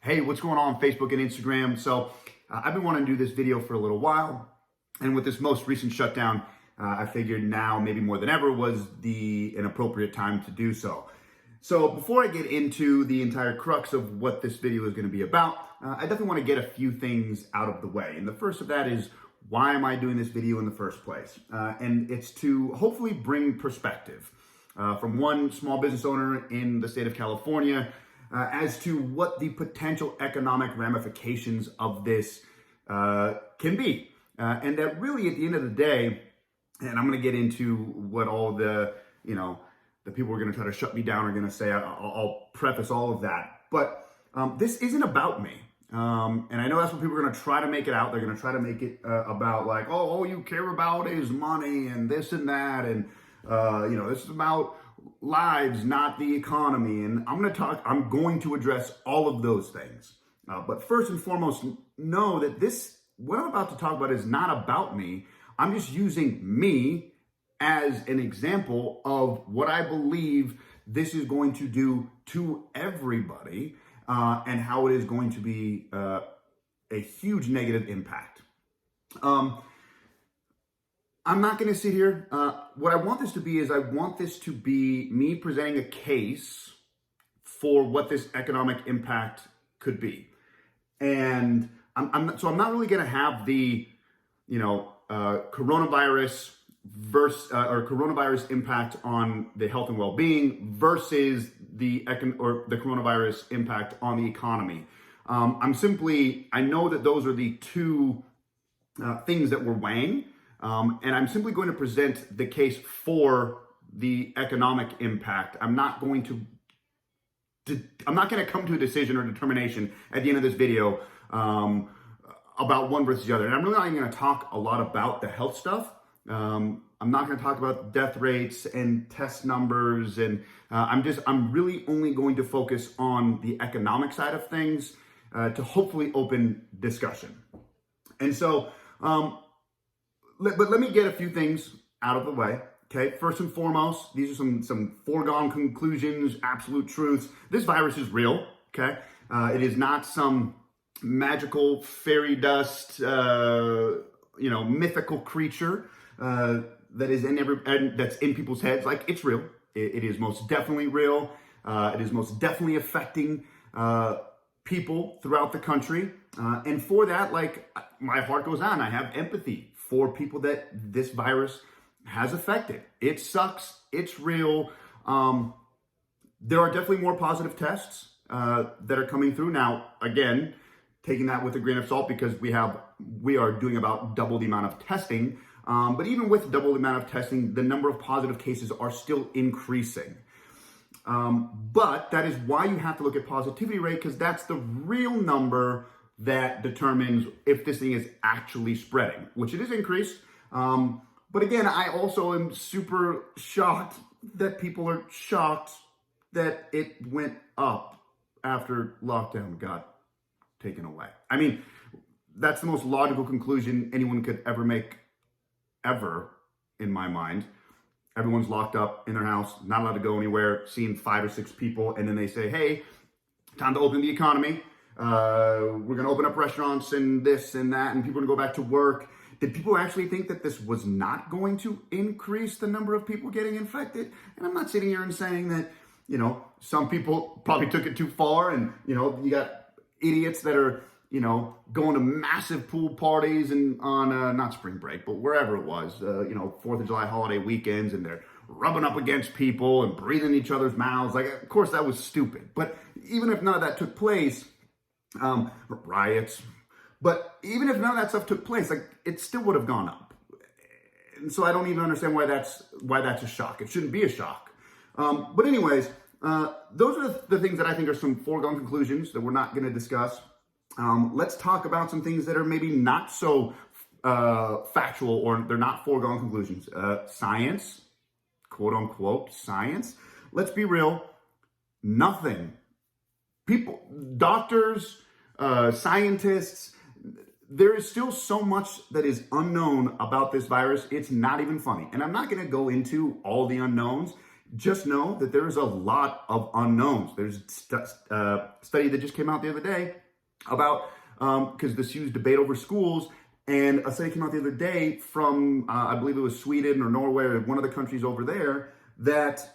Hey, what's going on Facebook and Instagram? I've been wanting to do this video for a little while, and with this most recent shutdown, I figured now, maybe more than ever, was an appropriate time to do so. So before I get into the entire crux of what this video is going to be about, I definitely want to get a few things out of the way. And the first of that is, why am I doing this video in the first place? And it's to hopefully bring perspective from one small business owner in the state of California as to what the potential economic ramifications of this can be. And that really, at the end of the day, and I'm going to get into what all the people who are going to try to shut me down are going to say. I'll preface all of that. But this isn't about me. And I know that's what people are going to try to make it out. They're going to try to make it about like, oh, all you care about is money and this and that. And, this is about lives, not the economy. And I'm going to address all of those things. But first and foremost, know that what I'm about to talk about is not about me. I'm just using me as an example of what I believe this is going to do to everybody, and how it is going to be a huge negative impact. I'm not going to sit here. What I want this to be is I want this to be me presenting a case for what this economic impact could be. And I'm not really going to have the, coronavirus coronavirus impact on the health and well-being versus the coronavirus impact on the economy. I know that those are the two things that we're weighing. And I'm simply going to present the case for the economic impact. I'm not going to come to a decision or determination at the end of this video about one versus the other. And I'm really not even going to talk a lot about the health stuff. I'm not going to talk about death rates and test numbers. And I'm really only going to focus on the economic side of things to hopefully open discussion. And so, let me get a few things out of the way. Okay, first and foremost, these are some foregone conclusions, absolute truths. This virus is real. Okay, it is not some magical fairy dust, mythical creature that is that's in people's heads. Like, it's real. It is most definitely real. It is most definitely affecting people throughout the country, and for that, my heart goes on. I have empathy for people that this virus has affected. It sucks. It's real. There are definitely more positive tests that are coming through now. Again, taking that with a grain of salt, because we are doing about double the amount of testing. But even with double the amount of testing, the number of positive cases are still increasing. But that is why you have to look at positivity rate, because that's the real number that determines if this thing is actually spreading, which it is increased. But again, I also am super shocked that people are shocked that it went up after lockdown got taken away. I mean, that's the most logical conclusion anyone could ever make, ever, in my mind. Everyone's locked up in their house, not allowed to go anywhere, seeing 5 or 6 people, and then they say, hey, time to open the economy. We're going to open up restaurants and this and that, and people are going to go back to work. Did people actually think that this was not going to increase the number of people getting infected? And I'm not sitting here and saying that, some people probably took it too far, and, you got idiots that are, going to massive pool parties and on, not spring break, but wherever it was, 4th of July holiday weekends, and they're rubbing up against people and breathing in each other's mouths. Of course, that was stupid. But even if none of that took place, riots, but even if none of that stuff took place, it still would have gone up. And so I don't even understand why that's a shock. It shouldn't be a shock. But anyways, those are the things that I think are some foregone conclusions that we're not going to discuss. Let's talk about some things that are maybe not so factual, or they're not foregone conclusions. Science, quote unquote science. Let's be real. Nothing. People, doctors, scientists, there is still so much that is unknown about this virus. It's not even funny. And I'm not going to go into all the unknowns, just know that there is a lot of unknowns. There's a study that just came out the other day about, because this huge debate over schools, and a study came out the other day from, I believe it was Sweden or Norway or one of the countries over there, that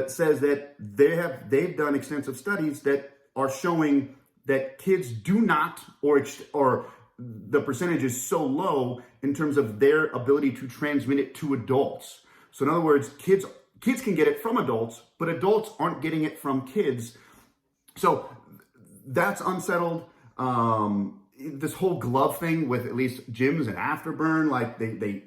says that they've done extensive studies that are showing that kids do not, or the percentage is so low in terms of their ability to transmit it to adults. So in other words, kids can get it from adults, but adults aren't getting it from kids. So that's unsettled. This whole glove thing with at least gyms and Afterburn, like they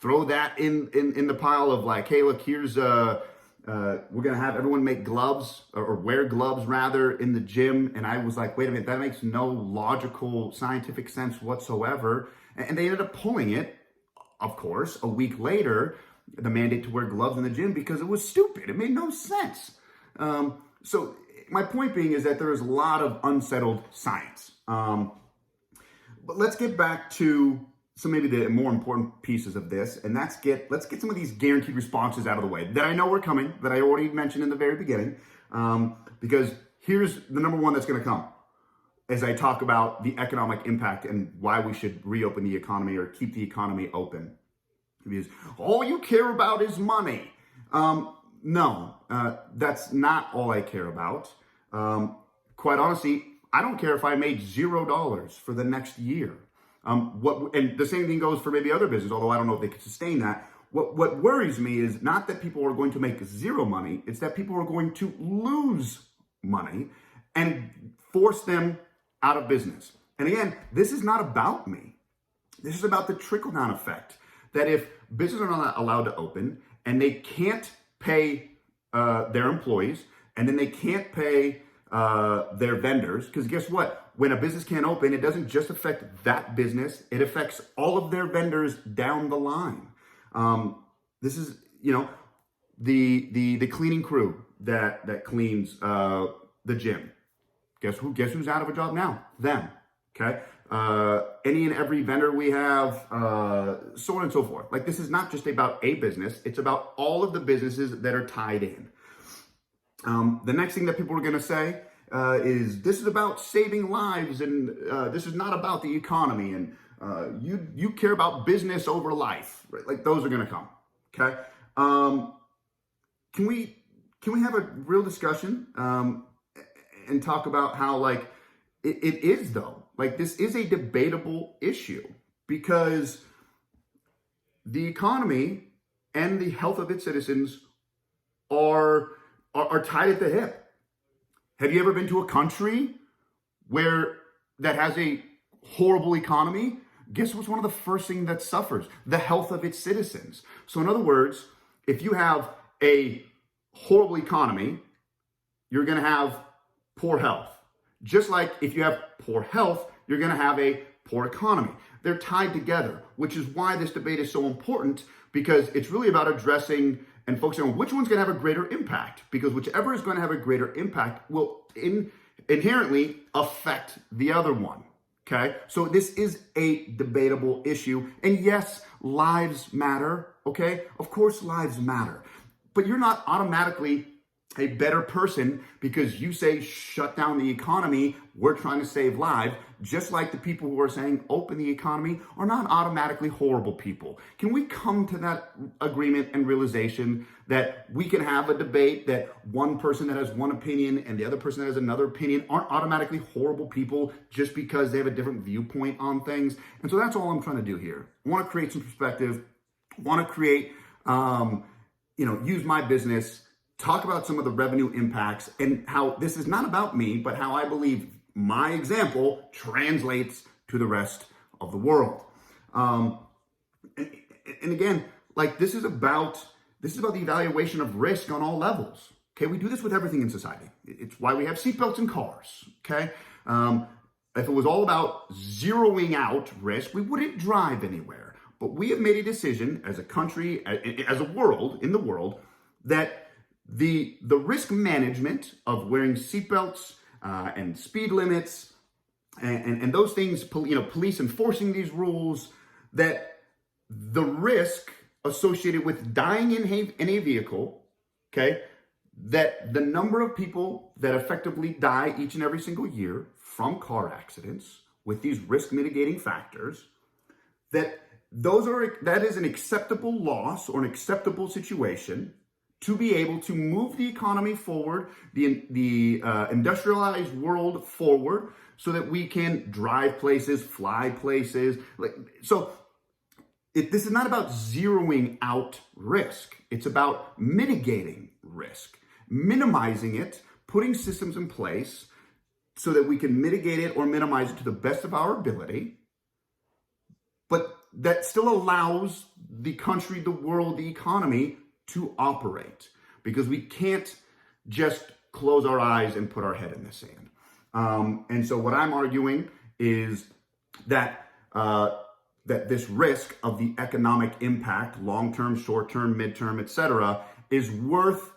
throw that in the pile of like, hey, look, here's we're gonna have everyone make gloves or wear gloves rather in the gym. And I was like, wait a minute, that makes no logical scientific sense whatsoever. And they ended up pulling it, of course, a week later, the mandate to wear gloves in the gym, because it was stupid. It made no sense. So my point being is that there is a lot of unsettled science. But let's get back to some maybe the more important pieces of this, and let's get some of these guaranteed responses out of the way that I know were coming, that I already mentioned in the very beginning, because here's the number one that's going to come as I talk about the economic impact and why we should reopen the economy or keep the economy open. Because all you care about is money. No, that's not all I care about. Quite honestly, I don't care if I made $0 for the next year. And the same thing goes for maybe other business, although I don't know if they could sustain that. What worries me is not that people are going to make zero money, it's that people are going to lose money and force them out of business. And again, this is not about me. This is about the trickle-down effect, that if businesses are not allowed to open and they can't pay their employees, and then they can't pay their vendors, because guess what? When a business can't open, it doesn't just affect that business, it affects all of their vendors down the line. This is, the cleaning crew that cleans the gym. Guess who's out of a job now? Them. Okay. Any and every vendor we have, so on and so forth. Like, this is not just about a business, it's about all of the businesses that are tied in. The next thing that people are going to say is this is about saving lives, and this is not about the economy, and you care about business over life, right? Like, those are going to come. Okay. Can we have a real discussion and talk about how, like, it is, though, like, this is a debatable issue, because the economy and the health of its citizens are tied at the hip. Have you ever been to a country that has a horrible economy? Guess what's one of the first things that suffers? The health of its citizens. So in other words, if you have a horrible economy, you're going to have poor health. Just like if you have poor health, you're going to have a poor economy. They're tied together, which is why this debate is so important, because it's really about addressing and focusing on which one's going to have a greater impact, because whichever is going to have a greater impact will inherently affect the other one. Okay, so this is a debatable issue, and yes, lives matter. Okay, of course lives matter, but you're not automatically a better person because you say shut down the economy, we're trying to save lives. Just like the people who are saying open the economy are not automatically horrible people. Can we come to that agreement and realization that we can have a debate that one person that has one opinion and the other person that has another opinion aren't automatically horrible people just because they have a different viewpoint on things? And so that's all I'm trying to do here. I want to create some perspective, want to create, use my business, talk about some of the revenue impacts and how this is not about me, but how I believe my example translates to the rest of the world. And again, like, this is about the evaluation of risk on all levels. Okay, we do this with everything in society. It's why we have seatbelts in cars. Okay, if it was all about zeroing out risk, we wouldn't drive anywhere. But we have made a decision as a country, as a world, in the world, that the risk management of wearing seatbelts and speed limits and those things, police enforcing these rules, that the risk associated with dying in a vehicle okay, that the number of people that effectively die each and every single year from car accidents with these risk mitigating factors, that is an acceptable loss or an acceptable situation to be able to move the economy forward, the industrialized world forward, so that we can drive places, fly places. This is not about zeroing out risk. It's about mitigating risk, minimizing it, putting systems in place so that we can mitigate it or minimize it to the best of our ability. But that still allows the country, the world, the economy to operate, because we can't just close our eyes and put our head in the sand. And so what I'm arguing is that that this risk of the economic impact, long-term, short-term, mid-term, etc., is worth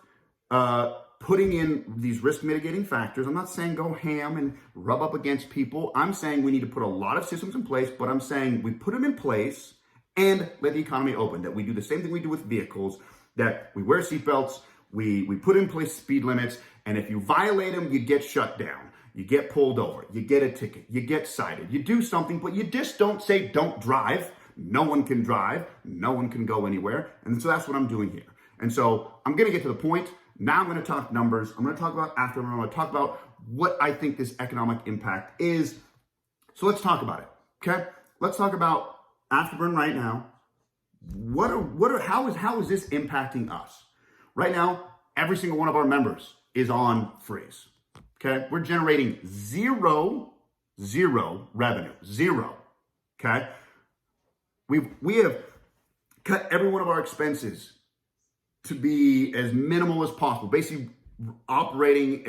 putting in these risk mitigating factors. I'm not saying go ham and rub up against people. I'm saying we need to put a lot of systems in place, but I'm saying we put them in place and let the economy open, that we do the same thing we do with vehicles, that we wear seatbelts, we put in place speed limits, and if you violate them, you get shut down. You get pulled over, you get a ticket, you get cited, you do something, but you just don't say don't drive. No one can drive, no one can go anywhere. And so that's what I'm doing here. And so I'm gonna get to the point. Now I'm gonna talk numbers. I'm gonna talk about Afterburn. I'm gonna talk about what I think this economic impact is. So let's talk about it, okay? Let's talk about Afterburn right now. How is this impacting us? Right now, every single one of our members is on freeze. Okay, we're generating zero revenue, zero. Okay, we have cut every one of our expenses to be as minimal as possible. Basically, operating,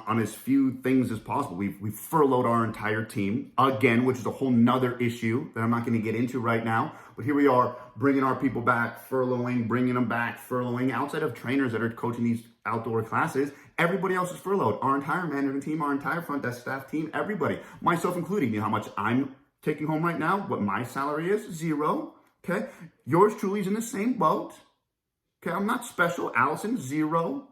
on as few things as possible. We've furloughed our entire team again, which is a whole nother issue that I'm not going to get into right now. But here we are, bringing our people back, bringing them back, furloughing. Outside of trainers that are coaching these outdoor classes, everybody else is furloughed. Our entire management team, our entire front desk staff team, everybody, myself included. You know how much I'm taking home right now? What my salary is? Zero. Okay. Yours truly is in the same boat. Okay. I'm not special. Allison, zero.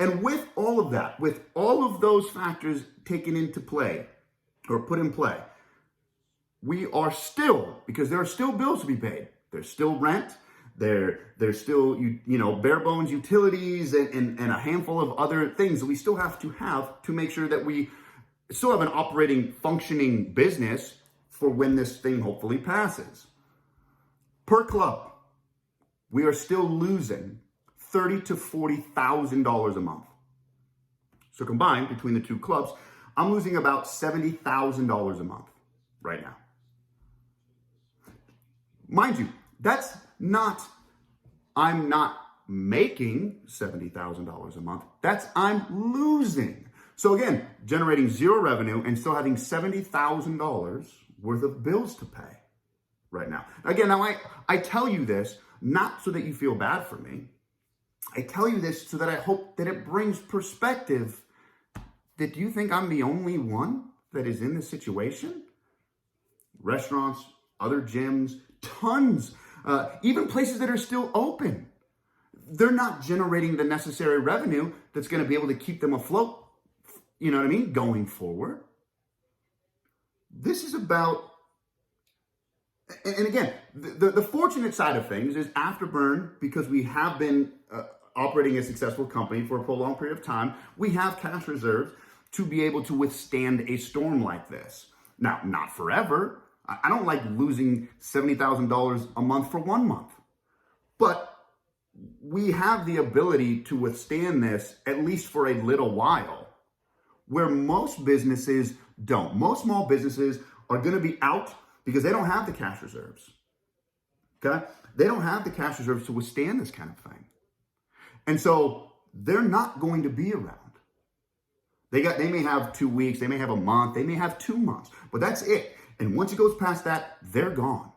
And with all of that, with all of those factors taken into play or put in play, we are still, because there are still bills to be paid. There's still rent. There's still, bare bones utilities and a handful of other things that we still have to make sure that we still have an operating, functioning business for when this thing hopefully passes. Per club, we are still losing $30,000 to $40,000 a month. So combined between the two clubs, I'm losing about $70,000 a month right now. Mind you, I'm not making $70,000 a month. I'm losing. So again, generating zero revenue and still having $70,000 worth of bills to pay right now. Again, I tell you this not so that you feel bad for me. I tell you this so that I hope that it brings perspective. That you think I'm the only one that is in this situation? Restaurants, other gyms, tons, even places that are still open. They're not generating the necessary revenue that's going to be able to keep them afloat, going forward. This is about, and again, the fortunate side of things is Afterburn, because we have been operating a successful company for a prolonged period of time, we have cash reserves to be able to withstand a storm like this. Now, not forever. I don't like losing $70,000 a month for 1 month, but we have the ability to withstand this at least for a little while, where most businesses don't. Most small businesses are going to be out because they don't have the cash reserves. Okay? They don't have the cash reserves to withstand this kind of thing. And so they're not going to be around. They may have 2 weeks, they may have a month, they may have 2 months, but that's it. And once it goes past that, they're gone.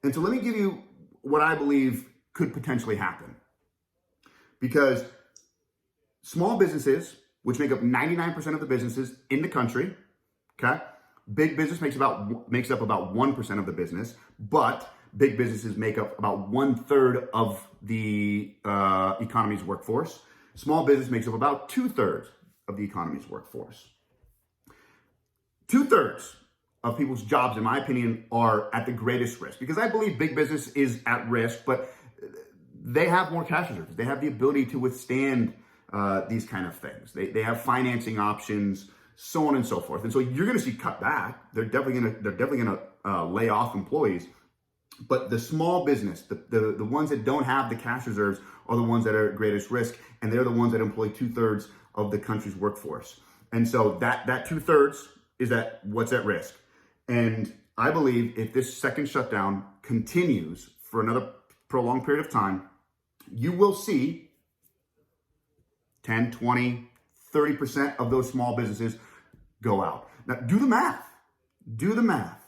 And so let me give you what I believe could potentially happen. Because small businesses, which make up 99% of the businesses in the country, okay, Big business makes up about 1% of the business, but big businesses make up about 1/3 of the economy's workforce. Small business makes up about 2/3 of the economy's workforce. 2/3 of people's jobs, in my opinion, are at the greatest risk, because I believe big business is at risk, but they have more cash reserves. They have the ability to withstand these kind of things. They have financing options, so on and so forth. And so you're going to see cut back. They're definitely going to lay off employees. But the small business, the ones that don't have the cash reserves, are the ones that are at greatest risk, and they're the ones that employ 2/3 of the country's workforce. And so that 2/3 is what's at risk. And I believe if this second shutdown continues for another prolonged period of time, you will see 10, 20, 30% of those small businesses go out. Now, do the math. Do the math.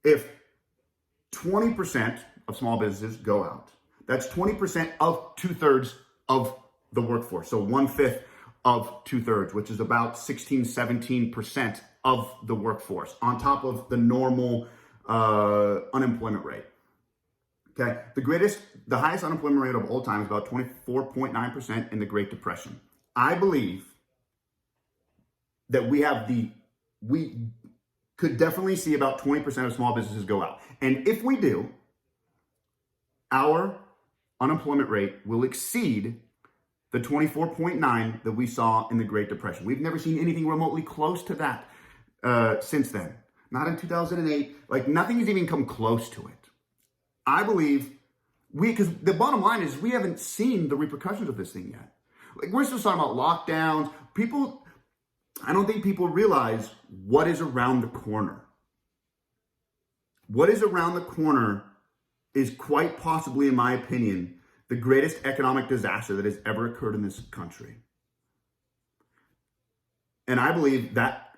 If 20% of small businesses go out, that's 20% of 2/3 of the workforce. So 1/5 of 2/3, which is about 16, 17% of the workforce, on top of the normal unemployment rate. Okay, the highest unemployment rate of all time is about 24.9% in the Great Depression. I believe that we could definitely see about 20% of small businesses go out. And if we do, our unemployment rate will exceed the 24.9 that we saw in the Great Depression. We've never seen anything remotely close to that since then. Not in 2008. Like, nothing has even come close to it. I believe because the bottom line is we haven't seen the repercussions of this thing yet. Like, we're still talking about lockdowns. I don't think people realize what is around the corner. What is around the corner is quite possibly, in my opinion, the greatest economic disaster that has ever occurred in this country. And I believe that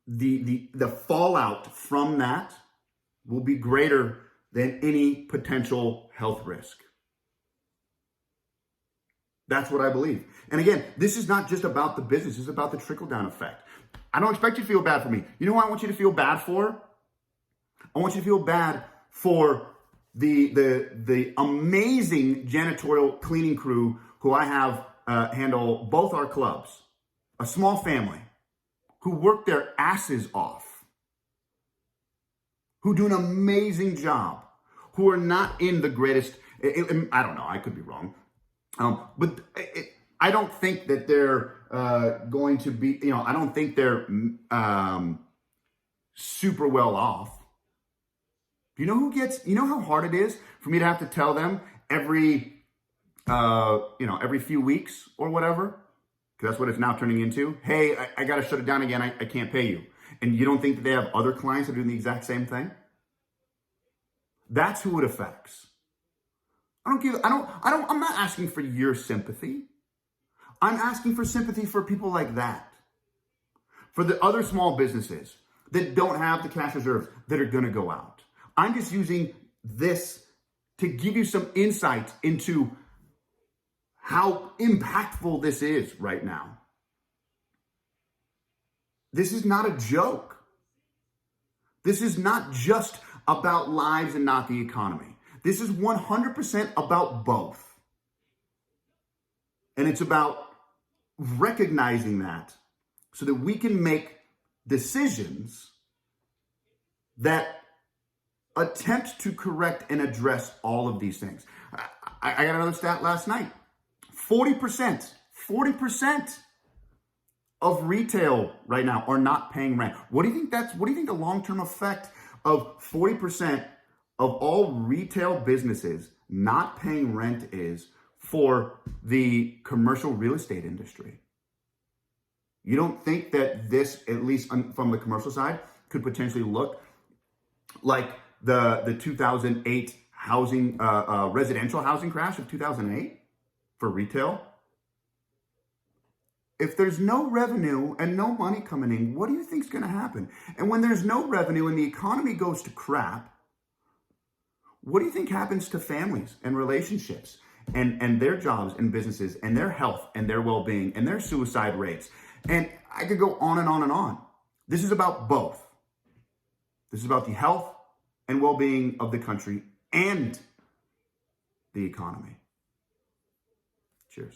the fallout from that will be greater than any potential health risk. That's what I believe. And again, this is not just about the business. It's about the trickle-down effect. I don't expect you to feel bad for me. You know what I want you to feel bad for? I want you to feel bad for the amazing janitorial cleaning crew who I have handle both our clubs. A small family who work their asses off, who do an amazing job, who are not in the greatest, I don't know, I could be wrong. But I don't think that they're going to be, I don't think they're super well off. You know how hard it is for me to have to tell them every few weeks or whatever? Because that's what it's now turning into. Hey, I got to shut it down again. I can't pay you. And you don't think that they have other clients that are doing the exact same thing? That's who it affects. I'm not asking for your sympathy. I'm asking for sympathy for people like that. For the other small businesses that don't have the cash reserves that are going to go out. I'm just using this to give you some insight into how impactful this is right now. This is not a joke. This is not just about lives and not the economy. This is 100% about both. And it's about recognizing that so that we can make decisions that attempt to correct and address all of these things. I got another stat last night. 40% of retail right now are not paying rent. What do you think the long-term effect of 40% of all retail businesses not paying rent is for the commercial real estate industry? You don't think that this, at least from the commercial side, could potentially look like the 2008 housing residential housing crash of 2008 for retail? If there's no revenue and no money coming in, what do you think is going to happen? And when there's no revenue and the economy goes to crap, what do you think happens to families and relationships and their jobs and businesses and their health and their well-being and their suicide rates? And I could go on and on and on. This is about both. This is about the health and well-being of the country and the economy. Cheers.